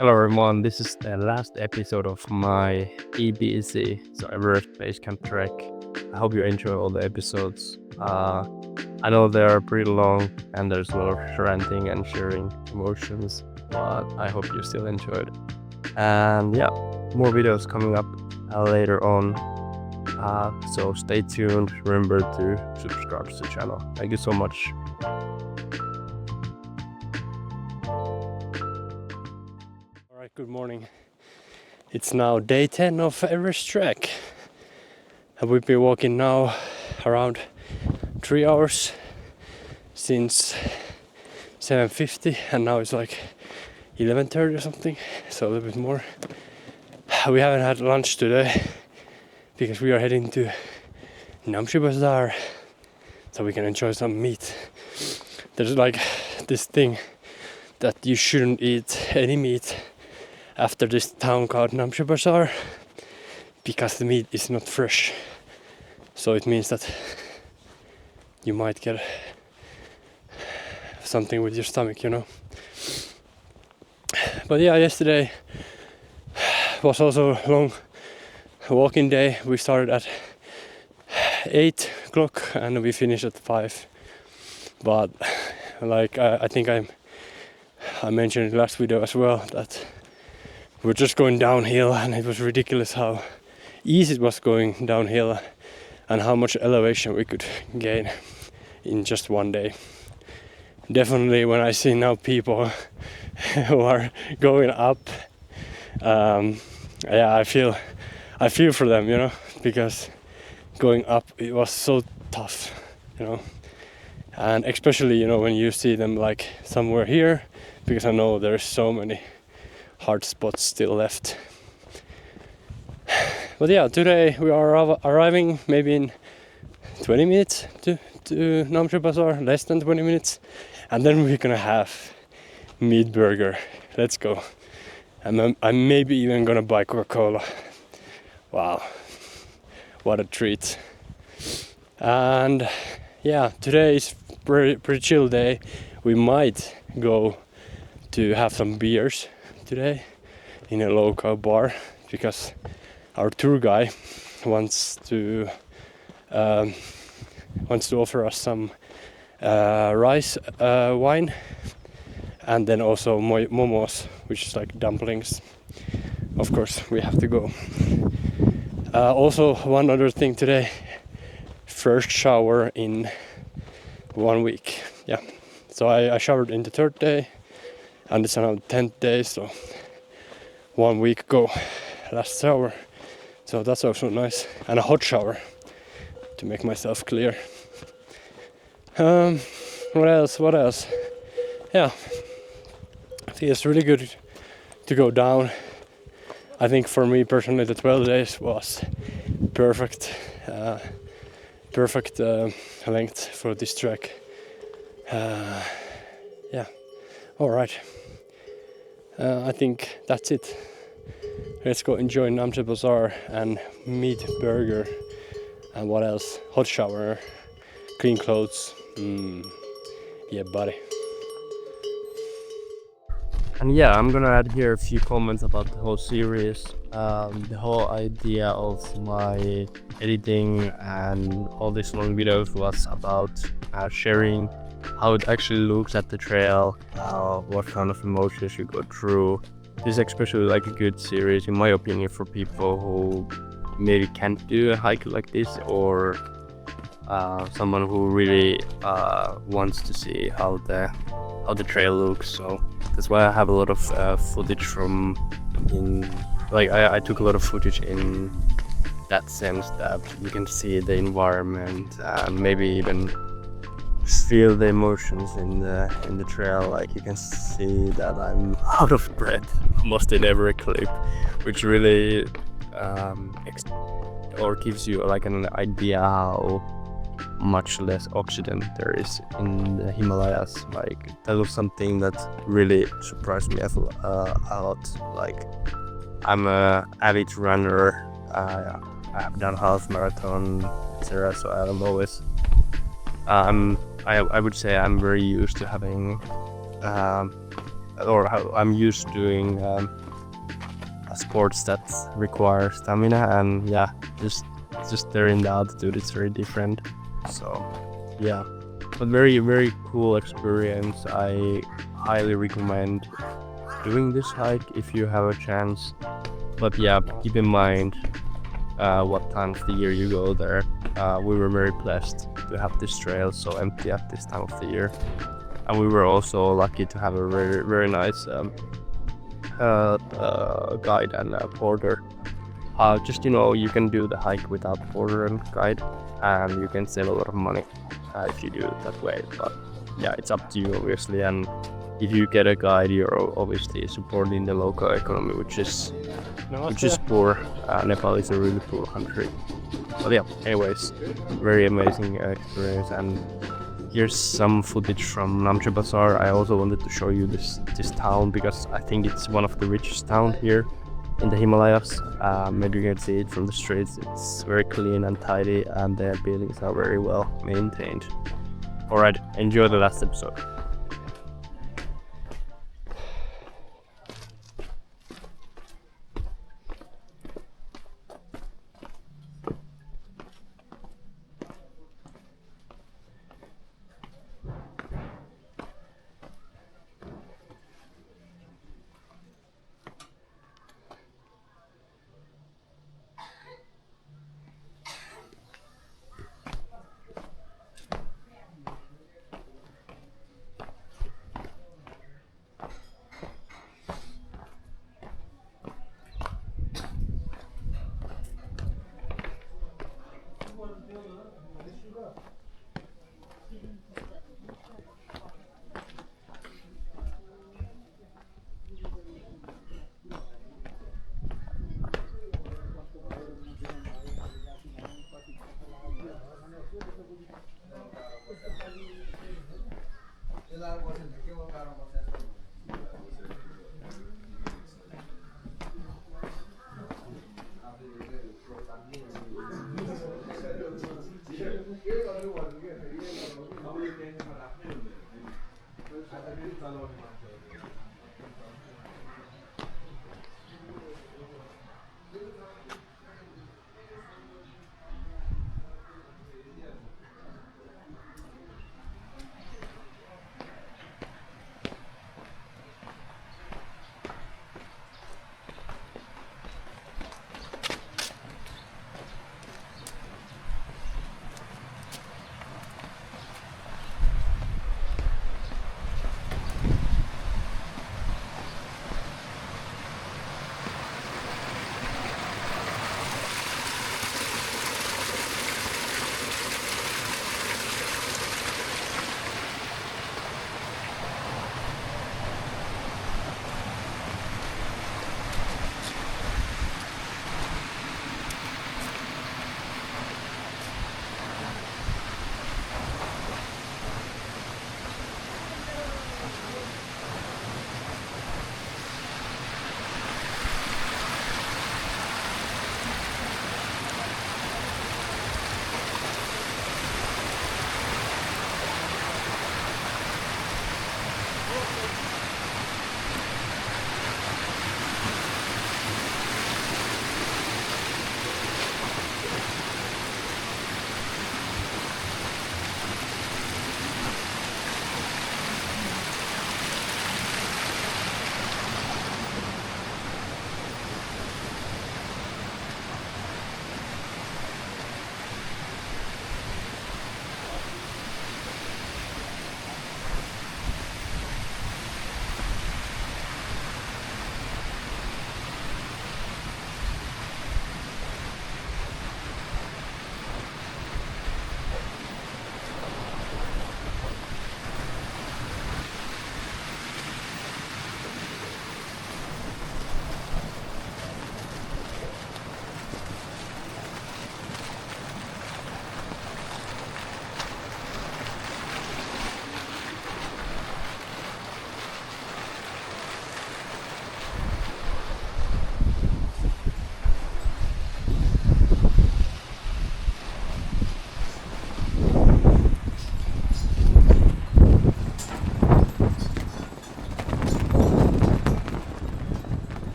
Hello everyone, this is the last episode of my EBC, so Everest Base Camp trek. I hope you enjoy all the episodes. I know they are pretty long and there's a lot of ranting and sharing emotions, but I hope you still enjoyed it. And yeah, more videos coming up later on. So stay tuned. Remember to subscribe to the channel. Thank you so much. Alright, good morning. It's now day 10 of Everest trek. And we've been walking now around 3 hours since 7:50, and now it's like 11:30 or something, so a little bit more. We haven't had lunch today because we are heading to Namche Bazaar so we can enjoy some meat. There's like this thing that you shouldn't eat any meat after this town called Namche Bazaar because the meat is not fresh. So it means that you might get something with your stomach, you know. But yeah, yesterday was also a long walking day. We started at 8 o'clock and we finished at 5. But like I think I mentioned in the last video as well that we're just going downhill, and it was ridiculous how easy it was going downhill and how much elevation we could gain in just one day. Definitely when I see now people who are going up, yeah, I feel for them, you know, because going up it was so tough, you know, and especially, you know, when you see them like somewhere here, because I know there's so many hard spots still left. But yeah, today we are arriving maybe in 20 minutes to Namche Bazaar, less than 20 minutes, and then we're gonna have meat burger. Let's go. And I'm maybe even gonna buy Coca-Cola. Wow, what a treat. And yeah, today is pretty chill day. We might go to have some beers today in a local bar because our tour guy wants to offer us some rice wine, and then also momos, which is like dumplings. Of course, we have to go. Also, one other thing today: first shower in 1 week. Yeah, so I showered in the 3rd day, and it's now the 10th day, so 1 week ago, last shower. So that's also nice, and a hot shower to make myself clear. What else? Yeah, it feels really good to go down. I think for me personally the 12 days was perfect length for this trek. Yeah, alright, I think that's it. Let's go enjoy Namche Bazaar and meat burger, and what else? Hot shower, clean clothes. Yeah, buddy. And yeah, I'm gonna add here a few comments about the whole series. The whole idea of my editing and all these long videos was about sharing how it actually looks at the trail, what kind of emotions you go through. This is especially like a good series, in my opinion, for people who maybe can't do a hike like this, or someone who really wants to see how the trail looks. So that's why I have a lot of footage I took a lot of footage in that sense, that you can see the environment and maybe even feel the emotions in the trail. Like you can see that I'm out of breath almost in every clip, which really or gives you like an idea how much less oxygen there is in the Himalayas. Like that was something that really surprised me a lot. Like I'm a avid runner. I have done half marathon, etc. So I'm always I would say I'm very used to having or how I'm used to doing sports that require stamina, and yeah, just there in the altitude, it's very different. So yeah, but very cool experience. I highly recommend doing this hike if you have a chance. But yeah, keep in mind what time of the year you go there. We were very blessed to have this trail so empty at this time of the year, and we were also lucky to have a very nice guide and porter. Just you can do the hike without porter and guide, and you can save a lot of money if you do it that way. But yeah, it's up to you obviously, and if you get a guide, you're obviously supporting the local economy, which is poor. Nepal is a really poor country. But yeah, anyways, very amazing experience. And here's some footage from Namche Bazaar. I also wanted to show you this town because I think it's one of the richest town here in the Himalayas. Maybe you can see it from the streets. It's very clean and tidy, and their buildings are very well maintained. Alright, enjoy the last episode.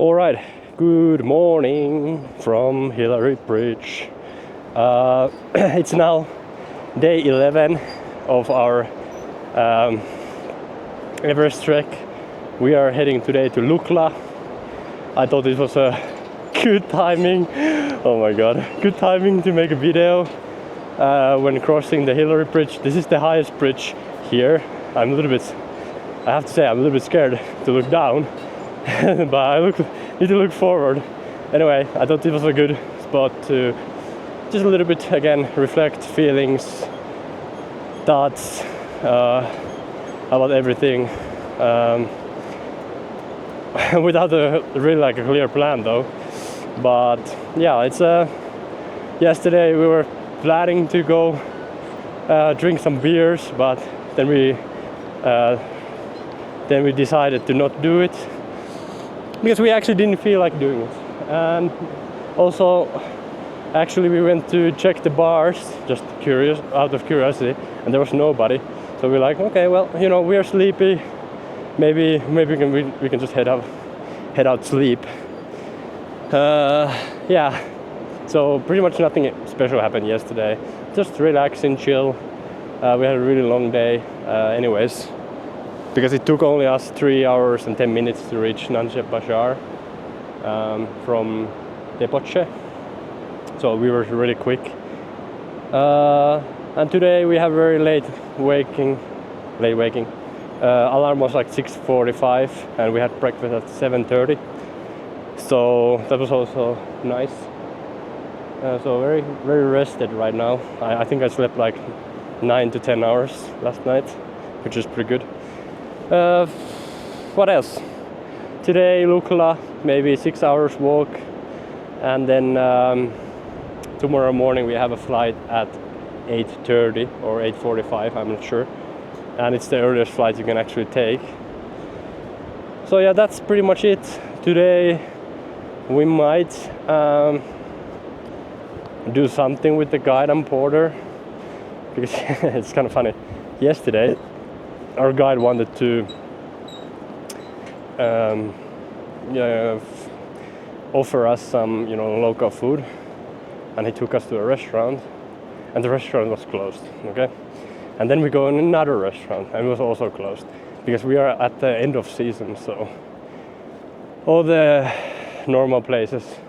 Alright, good morning from Hillary Bridge. It's now day 11 of our Everest trek. We are heading today to Lukla. I thought it was a good timing. Oh my god, good timing to make a video when crossing the Hillary Bridge. This is the highest bridge here. I have to say, I'm a little bit scared to look down, but I need to look forward. Anyway, I thought it was a good spot to just a little bit again reflect feelings, thoughts about everything, without really like a clear plan though. But yeah, it's yesterday we were planning to go drink some beers, but then we decided to not do it because we actually didn't feel like doing it. And also actually we went to check the bars just out of curiosity, and there was nobody. So we're like, okay, well, you know, we're sleepy, maybe we can just head out sleep. Yeah, so pretty much nothing special happened yesterday, just relax and chill. We had a really long day anyways, because it took only us 3 hours and 10 minutes to reach Namche Bazaar from Tepoche, so we were really quick. And today we have very late waking. Alarm was like 6:45 and we had breakfast at 7:30, so that was also nice. So very, very rested right now. I think I slept like 9 to 10 hours last night, which is pretty good. What else? Today Lukla, maybe 6 hours walk, and then tomorrow morning we have a flight at 8:30 or 8:45, I'm not sure, and it's the earliest flight you can actually take. So yeah, that's pretty much it. Today we might do something with the guide and porter, because it's kind of funny. Yesterday our guide wanted to offer us some, you know, local food, and he took us to a restaurant, and the restaurant was closed. Okay, and then we go in another restaurant, and it was also closed because we are at the end of season, so all the normal places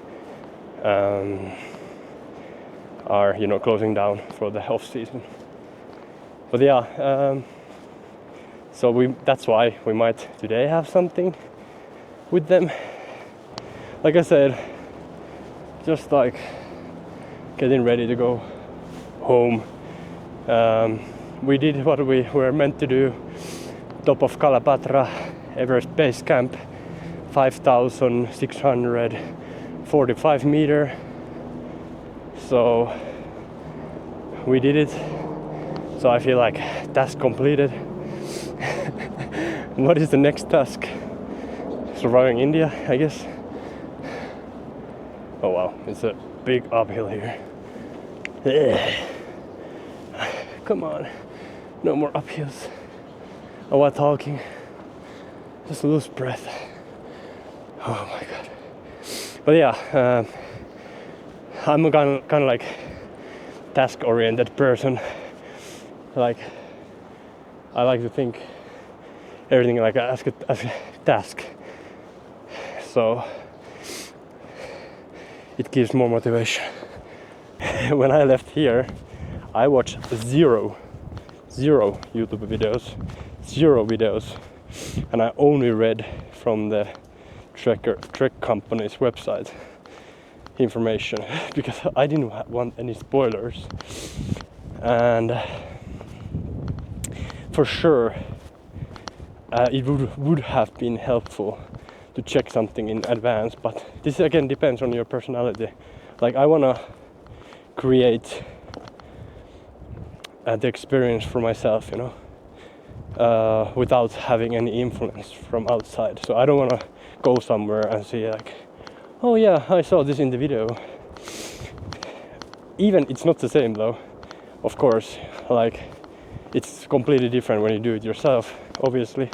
are, you know, closing down for the off season. But yeah, so that's why we might today have something with them. Like I said, just like getting ready to go home. We did what we were meant to do. Top of Kalapatra, Everest Base Camp, 5,645 meter. So we did it. So I feel like task completed. What is the next task? Surviving India, I guess. Oh wow, it's a big uphill here. Come on, no more uphills. Oh, while talking, just lose breath. Oh my god. But yeah, I'm a kind of like task-oriented person. Like, I like to think everything like as a task. So it gives more motivation. When I left here, I watched zero YouTube videos, and I only read from the trek company's website information because I didn't want any spoilers. And for sure it would have been helpful to check something in advance, but this again depends on your personality. Like, I want to create the experience for myself, you know, without having any influence from outside. So I don't want to go somewhere and see like, oh yeah, I saw this in the video. Even it's not the same though, of course. Like, it's completely different when you do it yourself, obviously.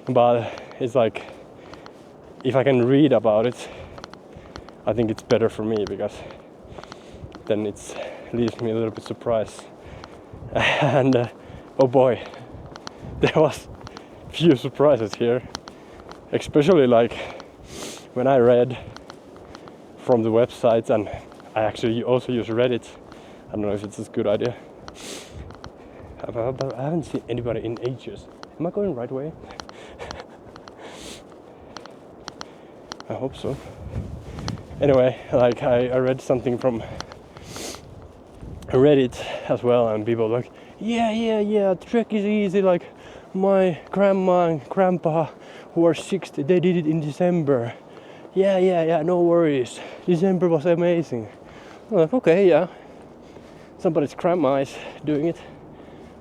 But it's like, if I can read about it, I think it's better for me, because then it leaves me a little bit surprised. And oh boy, there was few surprises here, especially like when I read from the websites, and I actually also use Reddit. I don't know if it's a good idea, but I haven't seen anybody in ages. Am I going the right way? I hope so. Anyway, like I read something from Reddit as well, and people like, yeah, trek is easy. Like my grandma and grandpa who are 60, they did it in December. Yeah, no worries. December was amazing. I'm like, okay, yeah. Somebody's grandma is doing it.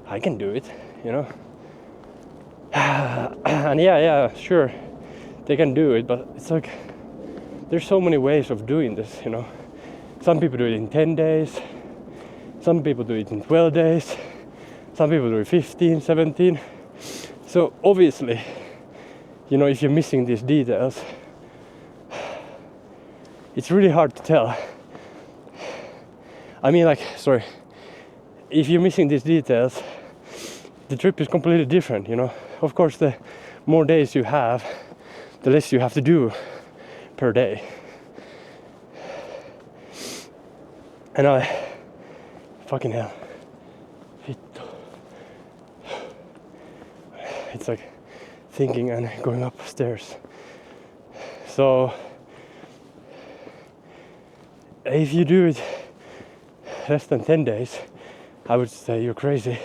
I can do it, you know. And yeah, sure, they can do it, but it's like there's so many ways of doing this, you know. Some people do it in 10 days. Some people do it in 12 days. Some people do it 15, 17. So obviously, you know, if you're missing these details, it's really hard to tell. I mean, like, sorry, if you're missing these details, the trip is completely different, you know. Of course, the more days you have, the less you have to do per day. And fucking hell, it's like thinking and going upstairs. So if you do it less than 10 days, I would say you're crazy,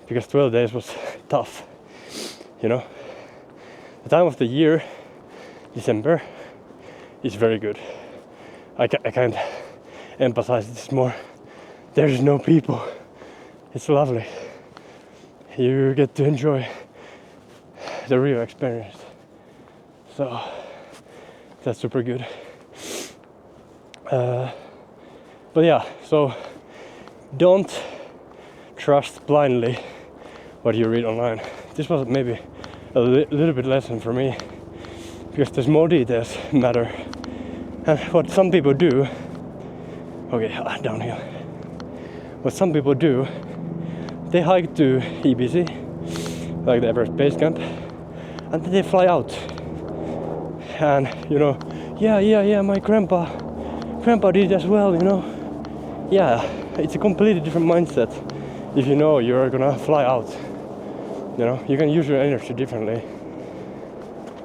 because 12 days was tough, you know. The time of the year, December, is very good. I can't emphasize this more. There's no people. It's lovely. You get to enjoy the real experience. So that's super good. But yeah, so don't trust blindly what you read online. This was maybe a little bit lesson for me, because there's more details matter. And what some people do, okay, downhill. What some people do, they hike to EBC, like the Everest Base Camp, and then they fly out. And you know, yeah, my grandpa did as well, you know. Yeah, it's a completely different mindset if you know you're gonna fly out. You know, you can use your energy differently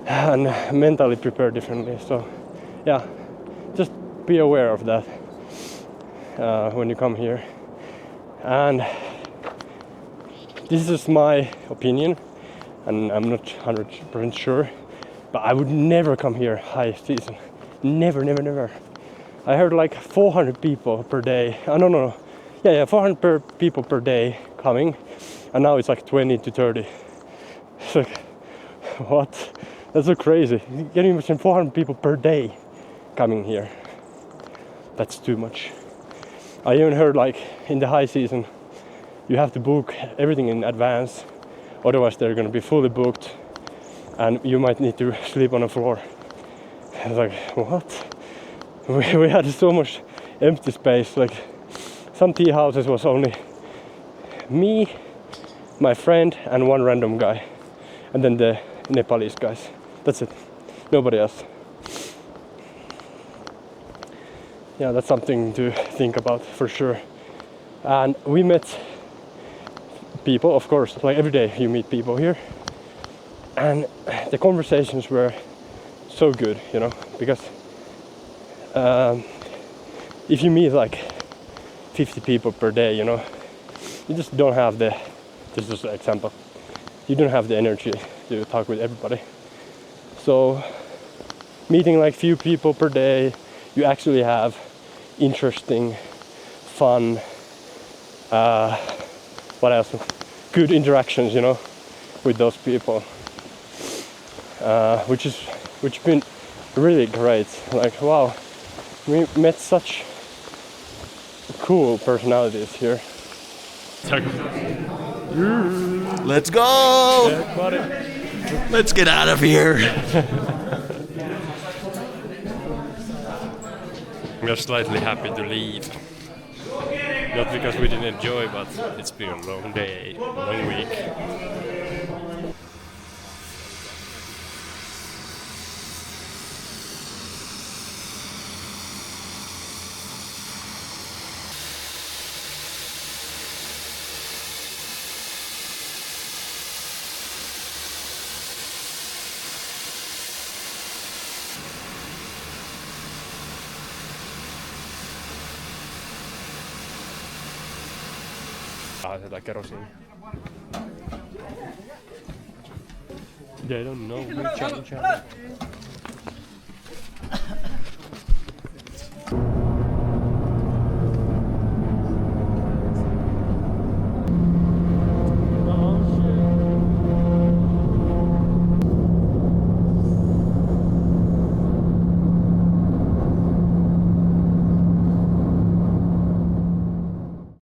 and mentally prepare differently. So yeah, just be aware of that when you come here. And this is just my opinion, and I'm not 100% sure, but I would never come here high season. Never. I heard like 400 people per day. No. Yeah, 400 people per day coming, and now it's like 20 to 30. It's like, what? That's so crazy. Can you imagine 400 people per day coming here? That's too much. I even heard like in the high season, you have to book everything in advance, otherwise they're gonna be fully booked, and you might need to sleep on the floor. I was like, what? We had so much empty space. Like some tea houses was only me, my friend, and one random guy, and then the Nepalese guys. That's it. Nobody else. Yeah, that's something to think about for sure. And we met people, of course, like every day you meet people here, and the conversations were so good, you know, because if you meet like 50 people per day, you know, you just don't have this is just an example, you don't have the energy to talk with everybody. So meeting like few people per day, you actually have interesting, fun, what else, good interactions, you know, with those people, which been really great. Like, wow, we met such cool personalities here. Let's go! Let's get out of here! We are slightly happy to leave. Not because we didn't enjoy, but it's been a long day, long week. Tätä kerosiin. They don't know which one.